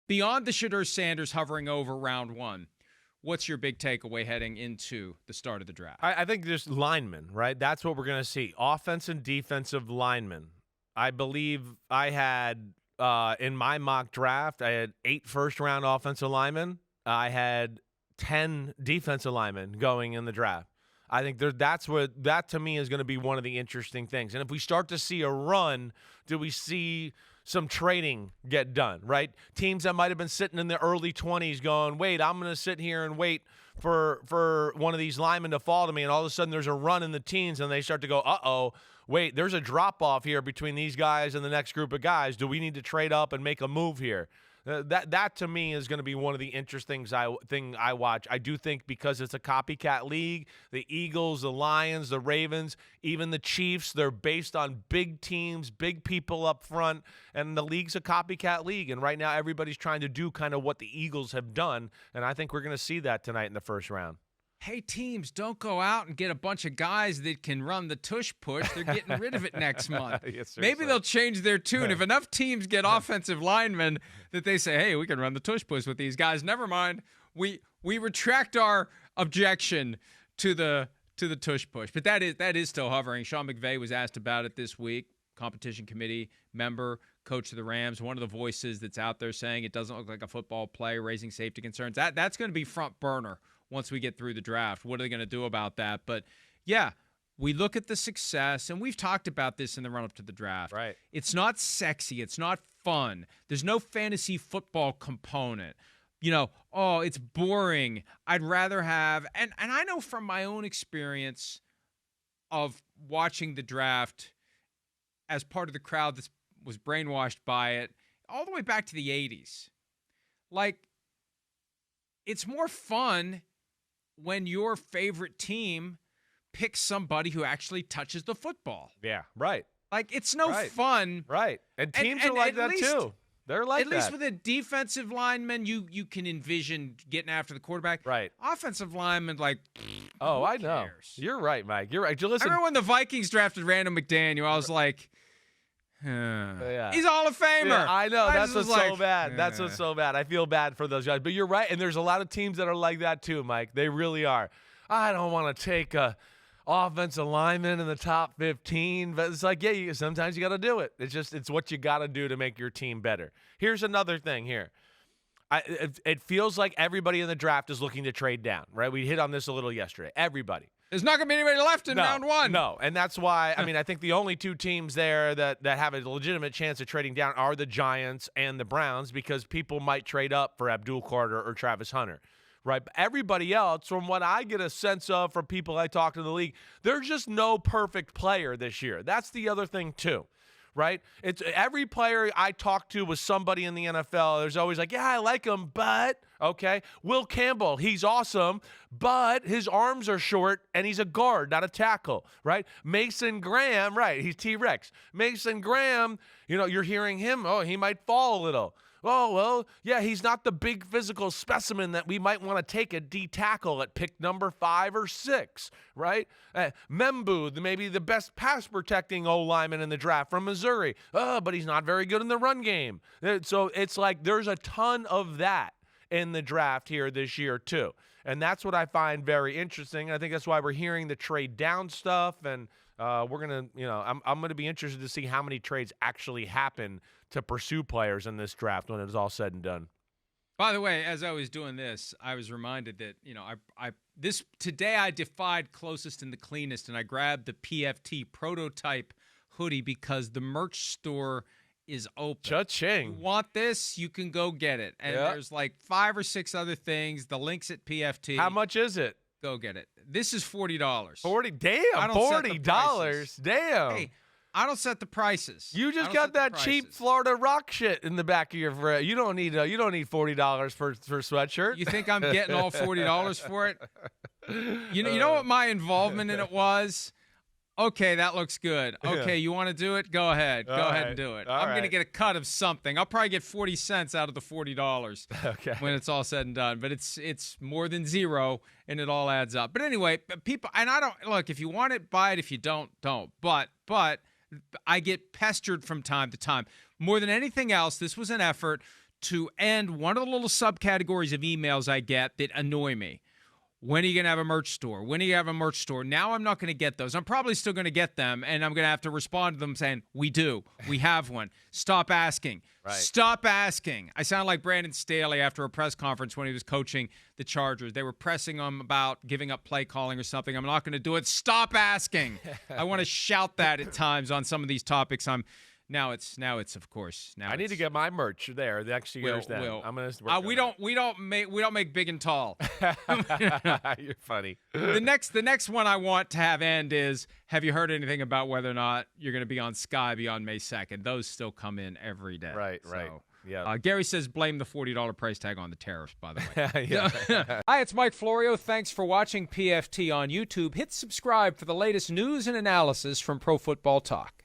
beyond the Shedeur-Sanders hovering over round one, what's your big takeaway heading into the start of the draft? I think just linemen, right? That's what we're going to see. Offense and defensive linemen. I believe I had, in my mock draft, I had 8 first-round offensive linemen. I had 10 defensive linemen going in the draft. I think that to me is going to be one of the interesting things. And if we start to see a run, do we see some trading get done, right? Teams that might have been sitting in the early 20s going, wait, I'm going to sit here and wait for one of these linemen to fall to me, and all of a sudden there's a run in the teens, and they start to go, uh-oh, wait, there's a drop-off here between these guys and the next group of guys. Do we need to trade up and make a move here? That to me is going to be one of the interesting things I watch. I do think because it's a copycat league, the Eagles, the Lions, the Ravens, even the Chiefs, they're based on big teams, big people up front, and the league's a copycat league. And right now everybody's trying to do kind of what the Eagles have done, and I think we're going to see that tonight in the first round. Hey, teams, don't go out and get a bunch of guys that can run the tush-push. They're getting rid of it next month. Yes, maybe they'll change their tune. If enough teams get offensive linemen that they say, hey, we can run the tush-push with these guys, never mind. We retract our objection to the tush-push. But that is still hovering. Sean McVay was asked about it this week. Competition committee member, coach of the Rams, one of the voices that's out there saying it doesn't look like a football play, raising safety concerns. That's going to be front burner once we get through the draft. What are they going to do about that? But, yeah, we look at the success, and we've talked about this in the run-up to the draft. Right. It's not sexy. It's not fun. There's no fantasy football component. You know, oh, it's boring. I'd rather have – and I know from my own experience of watching the draft as part of the crowd that was brainwashed by it all the way back to the 80s. Like, it's more fun when your favorite team picks somebody who actually touches the football. Yeah, right. Like, it's no fun. Right. And teams are like that too. They're like that. At least with a defensive lineman, you can envision getting after the quarterback. Right. Offensive lineman, like, oh, I cares? know. You're right, Mike. You're right. Listen, I remember when the Vikings drafted Randall McDaniel, I was like, yeah. He's a Hall of Famer. Yeah, I know. That's what's so bad. Yeah. That's what's so bad. I feel bad for those guys. But you're right, and there's a lot of teams that are like that too, Mike. They really are. I don't want to take a offensive lineman in the top 15, but it's like, yeah, sometimes you got to do it. It's what you got to do to make your team better. Here's another thing here. It feels like everybody in the draft is looking to trade down, right? We hit on this a little yesterday. Everybody. There's not going to be anybody left in round one. No, and that's why, I mean, I think the only two teams there that have a legitimate chance of trading down are the Giants and the Browns, because people might trade up for Abdul Carter or Travis Hunter, right? But everybody else, from what I get a sense of from people I talk to in the league, there's just no perfect player this year. That's the other thing too. Right? It's every player I talk to with somebody in the NFL, there's always like, yeah, I like him, but, okay. Will Campbell, he's awesome, but his arms are short and he's a guard, not a tackle, right? Mason Graham, right, he's T-Rex. Mason Graham, you're hearing him, oh, he might fall a little. Oh, well, yeah, he's not the big physical specimen that we might want to take a D tackle at pick number 5 or 6, right? Membu, maybe the best pass-protecting O-lineman in the draft from Missouri. Oh, but he's not very good in the run game. So it's like there's a ton of that in the draft here this year too. And that's what I find very interesting. I think that's why we're hearing the trade down stuff, and we're going to, I'm going to be interested to see how many trades actually happen to pursue players in this draft when it is all said and done. By the way, as I was doing this, I was reminded that, today I defied closest and the cleanest, and I grabbed the PFT prototype hoodie because the merch store is open. Cha-ching. You want this, you can go get it. And there's like 5 or 6 other things. The link's at PFT. How much is it? Go get it. This is $40. $40? Damn, $40. Damn. Hey, I don't set the prices. You just got that cheap Florida rock shit in the back of your. You don't need $40 for sweatshirt. You think I'm getting all $40 for it? You know what my involvement in it was? Okay, that looks good. Okay, you want to do it? Go ahead. Go ahead and do it. I'm going to get a cut of something. I'll probably get 40 cents out of the $40 when it's all said and done. But it's more than zero, and it all adds up. But anyway, people, and I don't, look, if you want it, buy it. If you don't, don't. But I get pestered from time to time. More than anything else, this was an effort to end one of the little subcategories of emails I get that annoy me. When are you going to have a merch store? When are you going to have a merch store? Now I'm not going to get those. I'm probably still going to get them, and I'm going to have to respond to them saying, we do. We have one. Stop asking. Right. Stop asking. I sound like Brandon Staley after a press conference when he was coaching the Chargers. They were pressing him about giving up play calling or something. I'm not going to do it. Stop asking. I want to shout that at times on some of these topics. Now it's of course. Now I need to get my merch there next year's. I'm gonna. We don't make big and tall. You're funny. The next one I want to have end is, have you heard anything about whether or not you're going to be on Sky beyond May 2nd? Those still come in every day. Right. Yeah. Gary says blame the $40 price tag on the tariffs, by the way. Yeah. Hi, it's Mike Florio. Thanks for watching PFT on YouTube. Hit subscribe for the latest news and analysis from Pro Football Talk.